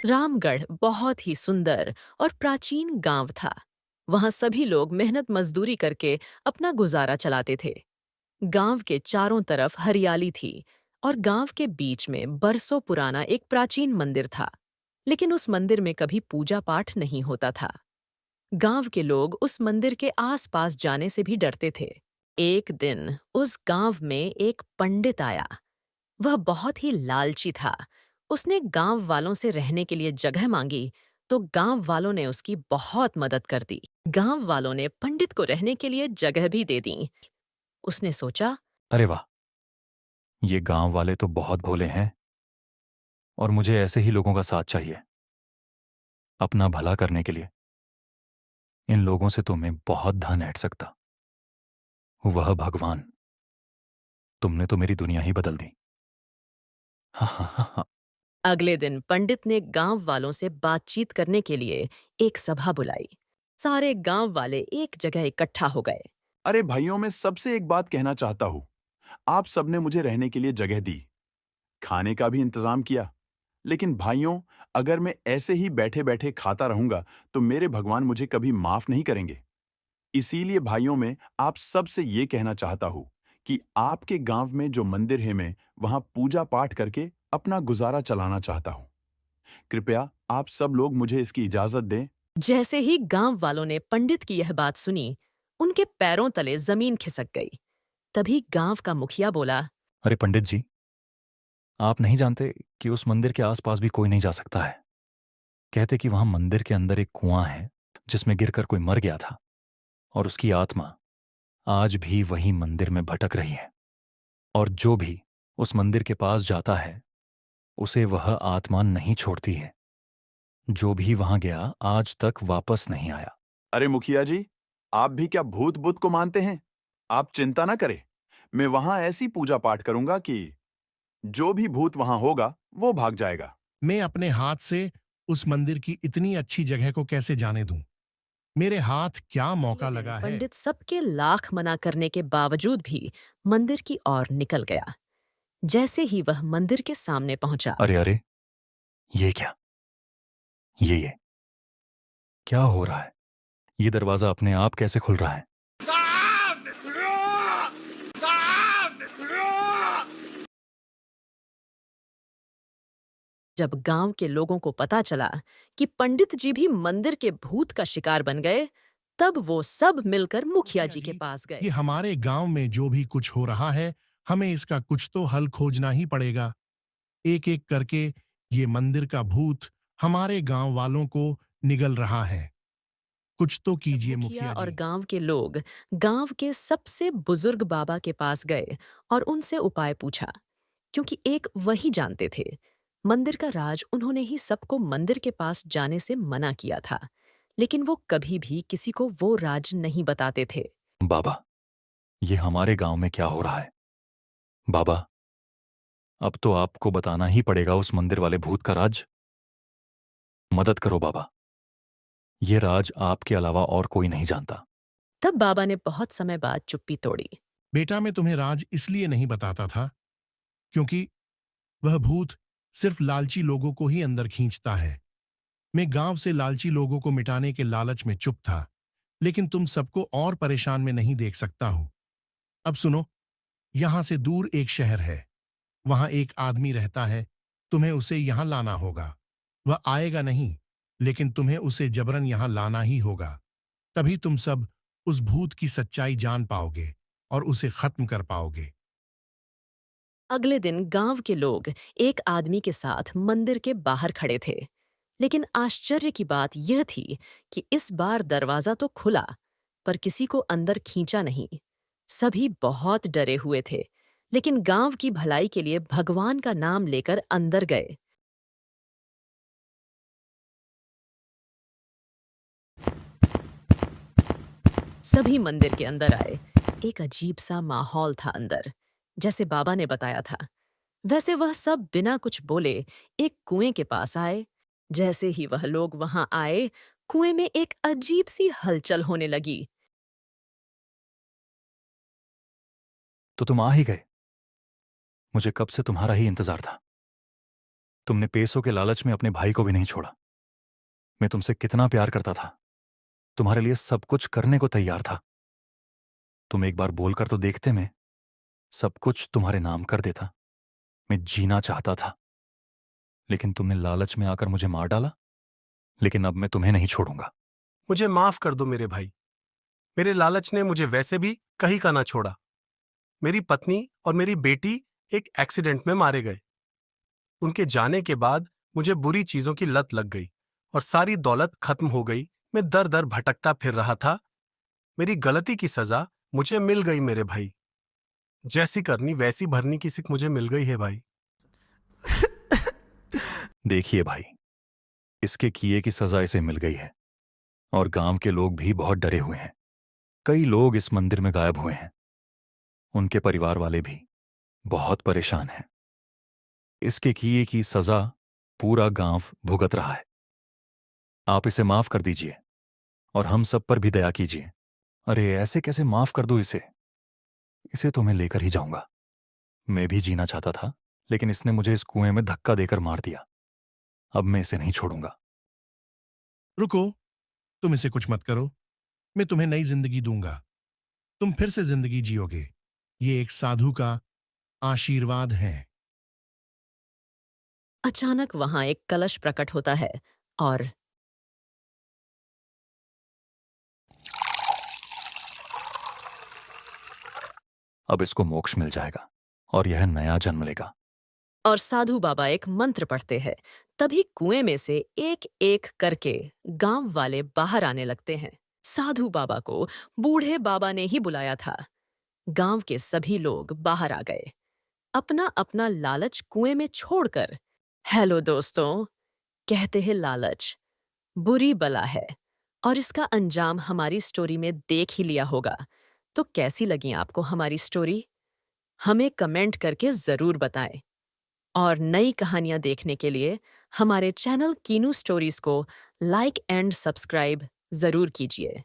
रामगढ़ बहुत ही सुंदर और प्राचीन गांव था। वहां सभी लोग मेहनत मजदूरी करके अपना गुजारा चलाते थे। गांव के चारों तरफ हरियाली थी और गांव के बीच में बरसों पुराना एक प्राचीन मंदिर था। लेकिन उस मंदिर में कभी पूजा पाठ नहीं होता था। गांव के लोग उस मंदिर के आसपास जाने से भी डरते थे। एक दिन उस गांव में एक पंडित आया। वह बहुत ही लालची था। उसने गांव वालों से रहने के लिए जगह मांगी, तो गांव वालों ने उसकी बहुत मदद कर दी। गांव वालों ने पंडित को रहने के लिए जगह भी दे दी। उसने सोचा, अरे वाह! ये गांव वाले तो बहुत भोले हैं और मुझे ऐसे ही लोगों का साथ चाहिए, अपना भला करने के लिए। इन लोगों से तो मैं बहुत धन ऐंठ सकता। वह भगवान, तुमने तो मेरी दुनिया ही बदल दी। हाँ, हाँ, हाँ, हाँ। अगले दिन पंडित ने गांव वालों से बातचीत करने के लिए एक सभा बुलाई। सारे गांव वाले एक जगह इकट्ठा हो गए। अरे भाइयों, मैं सबसे एक बात कहना चाहता हूँ। आप सबने मुझे रहने के लिए जगह दी, खाने का भी इंतजाम किया। लेकिन भाइयों, अगर मैं ऐसे ही बैठे-बैठे खाता रहूंगा, तो मेरे भगवान मुझे कभी माफ नहीं करेंगे। इसीलिए भाइयों, मैं आप सबसे ये कहना चाहता हूँ कि आपके गांव में जो मंदिर है, मैं वहां पूजा पाठ करके अपना गुजारा चलाना चाहता हूँ। कृपया आप सब लोग मुझे इसकी इजाजत दें। जैसे ही गांव वालों ने पंडित की यह बात सुनी, उनके पैरों तले जमीन खिसक गई। तभी गांव का मुखिया बोला, अरे पंडित जी, आप नहीं जानते कि उस मंदिर के आसपास भी कोई नहीं जा सकता है। कहते कि वहां मंदिर के अंदर एक कुआं है जिसमें गिरकर कोई मर गया था और उसकी आत्मा आज भी वही मंदिर में भटक रही है। और जो भी उस मंदिर के पास जाता है उसे वह आत्मा नहीं छोड़ती है। जो भी वहां गया आज तक वापस नहीं आया। अरे मुखिया जी, आप भी क्या भूत बुत को मानते हैं? आप चिंता ना करें। मैं वहां ऐसी पूजा पाठ करूंगा कि जो भी भूत वहां होगा, वो भाग जाएगा। मैं अपने हाथ से उस मंदिर की इतनी अच्छी जगह को कैसे जाने दूं? मेरे हाथ क्या अगले मौका दिन लगा है। पंडित सबके लाख मना करने के बावजूद भी मंदिर की ओर निकल गया। जैसे ही वह मंदिर के सामने पहुंचा, अरे अरे, ये क्या? ये क्या हो रहा है? ये दरवाजा अपने आप कैसे खुल रहा है? जब गांव के लोगों को पता चला कि पंडित जी भी मंदिर के भूत का शिकार बन गए, तब वो सब मिलकर मुखिया मुखिया जी के जी, पास गए। ये हमारे गांव में जो भी कुछ हो रहा है, हमें इसका कुछ तो हल खोजना ही पड़ेगा। एक-एक करके ये मंदिर का भूत हमारे गांव वालों को निगल रहा है। कुछ तो तब कीजिए मुखिया मुखिया और जी। गांव के लोग गांव के सबसे बुजुर्ग बाबा के पास गए और उनसे उपाय पूछा, क्योंकि एक वही जानते थे। मंदिर का राज उन्होंने ही सबको मंदिर के पास जाने से मना किया था, लेकिन वो कभी भी किसी को वो राज नहीं बताते थे। बाबा, ये हमारे गांव में क्या हो रहा है? बाबा, अब तो आपको बताना ही पड़ेगा उस मंदिर वाले भूत का राज। मदद करो बाबा। ये राज आपके अलावा और कोई नहीं जानता। तब बाबा ने बहुत समय बाद चुप्पी तोड़ी। बेटा, मैं तुम्हें राज इसलिए नहीं बताता था, क्योंकि वह भूत सिर्फ लालची लोगों को ही अंदर खींचता है। मैं गांव से लालची लोगों को मिटाने के लालच में चुप था, लेकिन तुम सबको और परेशान में नहीं देख सकता हूं। अब सुनो, यहां से दूर एक शहर है। वहां एक आदमी रहता है। तुम्हें उसे यहां लाना होगा। वह आएगा नहीं, लेकिन तुम्हें उसे जबरन यहां लाना ही होगा। तभी तुम सब उस भूत की सच्चाई जान पाओगे और उसे खत्म कर पाओगे। अगले दिन गांव के लोग एक आदमी के साथ मंदिर के बाहर खड़े थे। लेकिन आश्चर्य की बात यह थी कि इस बार दरवाजा तो खुला, पर किसी को अंदर खींचा नहीं। सभी बहुत डरे हुए थे, लेकिन गांव की भलाई के लिए भगवान का नाम लेकर अंदर गए। सभी मंदिर के अंदर आए। एक अजीब सा माहौल था अंदर, जैसे बाबा ने बताया था। वैसे वह सब बिना कुछ बोले एक कुएं के पास आए। जैसे ही वह लोग वहां आए, कुएं में एक अजीब सी हलचल होने लगी। तो तुम आ ही गए। मुझे कब से तुम्हारा ही इंतजार था। तुमने पैसों के लालच में अपने भाई को भी नहीं छोड़ा। मैं तुमसे कितना प्यार करता था, तुम्हारे लिए सब कुछ करने को तैयार था। तुम एक बार बोलकर तो देखते, मैं सब कुछ तुम्हारे नाम कर देता। मैं जीना चाहता था, लेकिन तुमने लालच में आकर मुझे मार डाला। लेकिन अब मैं तुम्हें नहीं छोड़ूंगा। मुझे माफ कर दो मेरे भाई। मेरे लालच ने मुझे वैसे भी कहीं का ना छोड़ा। मेरी पत्नी और मेरी बेटी एक एक्सीडेंट में मारे गए। उनके जाने के बाद मुझे बुरी चीजों की लत लग गई और सारी दौलत खत्म हो गई। मैं दर दर भटकता फिर रहा था। मेरी गलती की सजा मुझे मिल गई मेरे भाई। जैसी करनी वैसी भरनी की सीख मुझे मिल गई है भाई। देखिए भाई, इसके किए की सजा इसे मिल गई है और गांव के लोग भी बहुत डरे हुए हैं। कई लोग इस मंदिर में गायब हुए हैं। उनके परिवार वाले भी बहुत परेशान हैं। इसके किए की सजा पूरा गांव भुगत रहा है। आप इसे माफ कर दीजिए और हम सब पर भी दया कीजिए। अरे ऐसे कैसे माफ कर दो इसे? इसे तो मैं लेकर ही जाऊंगा। मैं भी जीना चाहता था, लेकिन इसने मुझे इस कुएं में धक्का देकर मार दिया। अब मैं इसे नहीं छोड़ूंगा। रुको, तुम इसे कुछ मत करो। मैं तुम्हें नई जिंदगी दूंगा। तुम फिर से जिंदगी जियोगे। ये एक साधु का आशीर्वाद है। अचानक वहां एक कलश प्रकट होता है और अब इसको मोक्ष मिल जाएगा और यह नया जन्म लेगा। साधु बाबा एक मंत्र पढ़ते हैं। तभी कुएं में से एक एक करके गांव वाले बाहर आने लगते हैं। साधु बाबा को बूढ़े बाबा ने ही बुलाया था। गांव के सभी लोग बाहर आ गए, अपना अपना लालच कुएं में छोड़कर। हेलो दोस्तों, कहते हैं लालच बुरी बला है और इसका अंजाम हमारी स्टोरी में देख ही लिया होगा। तो कैसी लगी आपको हमारी स्टोरी? हमें कमेंट करके जरूर बताएं। और नई कहानियां देखने के लिए हमारे चैनल कीनू स्टोरीज को लाइक एंड सब्सक्राइब जरूर कीजिए।